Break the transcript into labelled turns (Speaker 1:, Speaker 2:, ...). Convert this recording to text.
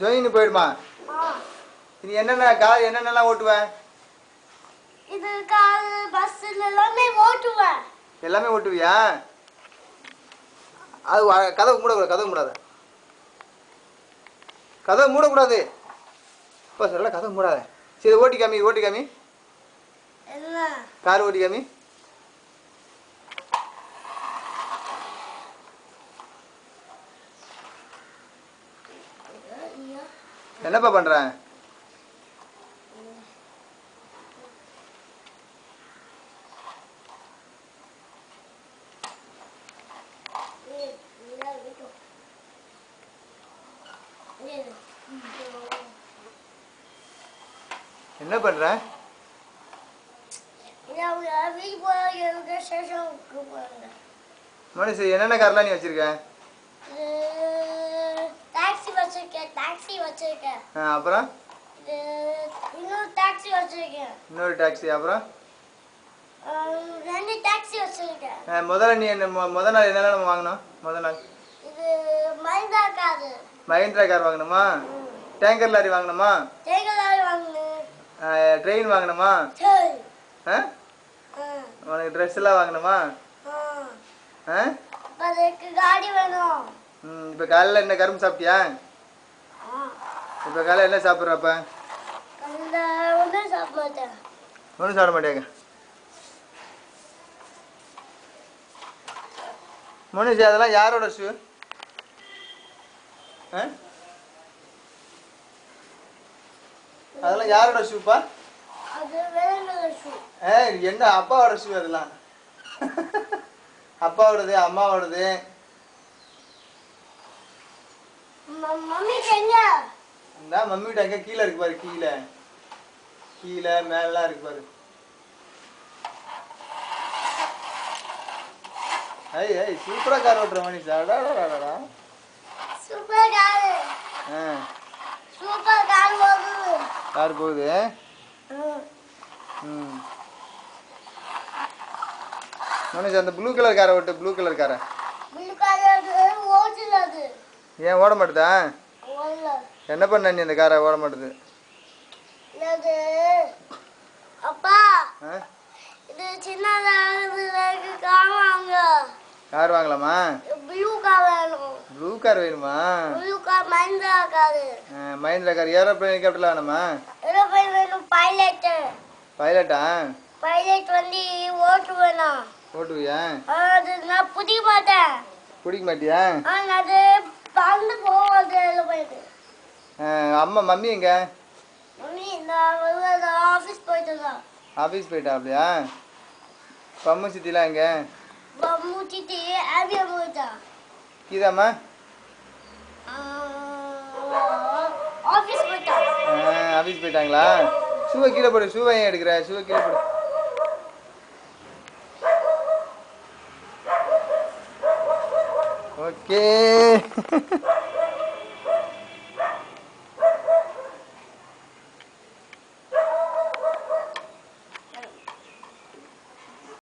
Speaker 1: ஜோயின்னு போயிடுமா? நீ என்னென்னலாம் ஓட்டுவ?
Speaker 2: இது கார் பஸ் எல்லாமே ஓட்டுவேன்.
Speaker 1: எல்லாமே ஓட்டுவியா? அது கதவு மூடக்கூடாது. கதவு மூடக்கூடாது. இப்போ சொல்ல கதவு மூடாத. சரி ஓட்டி காமி.
Speaker 2: என்ன
Speaker 1: கார் ஓட்டி காமி. என்னப்பா பண்ற? என்ன பண்ற? மனுஷ என்னென்ன கார்லாம் நீ வச்சிருக்க?
Speaker 2: டாக்ஸி வச்சிருக்கேன்.
Speaker 1: அப்புறம் இன்னொரு டாக்ஸி அப்புறம்
Speaker 2: ரெண்டு டாக்ஸி வச்சிருக்கேன்.
Speaker 1: முதல்ல நீ முதல் நாள் என்னெல்லாம் நம்ம வாங்கணும்? முதல் நாள்
Speaker 2: இது
Speaker 1: மஹிந்திரா கார் வாங்கணுமா? டேங்கர் லாரி வாங்கணுமா? ட்ரெயின் வாங்கணுமா? உனக்கு ட்ரெஸ் எல்லாம் வாங்கணுமா?
Speaker 2: காடி வேணும்.
Speaker 1: இப்போ காலையில் என்ன கரும்பு சாப்பிட்டியா? இப்போ காலையில் என்ன சாப்பிட்றப்ப?
Speaker 2: ஒன்றும்
Speaker 1: சாப்பிட மாட்டேங்க. மனுஷி அதெல்லாம் யாரோட ஷூ? அதெல்லாம் யாரோட ஷூப்பா? என்ன அப்பாவோட ஷூ அதெல்லாம்? அப்பாவோடது அம்மாவோடது. மம்மிட்ட எங்க கீழே இருக்கு பாரு. கீழே மேலாம் இருக்கு பாரு. ஐய் சூப்பரா கார் ஓட்டுற மனுஷா. கார் போகுது. மனுஷ அந்த ப்ளூ கலர் காரை ஓட்டு. ப்ளூ கலர் காரை ஏன் ஓட மாட்டுதா? என்ன பண்ண நீ அந்த காரை ஓட மாட்டுது?
Speaker 2: அப்பா இது சின்னதா
Speaker 1: கார் வாங்கலாமா?
Speaker 2: ப்ளூ கார் வேணும்.
Speaker 1: ப்ளூ கார் வேணுமா?
Speaker 2: Blue car Mahindra car.
Speaker 1: Mahindra car. Aeroplane ஹெலிகாப்டர்ல வேணுமா?
Speaker 2: ஏரோப்ளேன் வேணும்.
Speaker 1: பைலட்டா?
Speaker 2: பைலட் வந்து ஓட்டுவேனா?
Speaker 1: ஓட்டுவியா?
Speaker 2: அது நான் பிடிக்க மாட்டேன்.
Speaker 1: பிடிக்க மாட்டியா?
Speaker 2: அது பறந்து போகாது ஏரோப்ளேன்.
Speaker 1: மம்மி எங்க?
Speaker 2: மம்மி நான் ஆஃபீஸ் போயிட்டா.
Speaker 1: ஆஃபீஸ் போயிட்டாப்லையா? பம்மு சித்திலாம் எங்க?
Speaker 2: பம்மு சித்தி ஆபியா போயிட்டா.
Speaker 1: கீதாம்மா?
Speaker 2: ஆஃபீஸ் போயிட்டா.
Speaker 1: ஆஃபீஸ் போயிட்டாங்களா? ஷூவை கீழே போடு. ஷூவை ஏன் எடுக்கிற? ஷூவை கீழே போடு. ஓகே.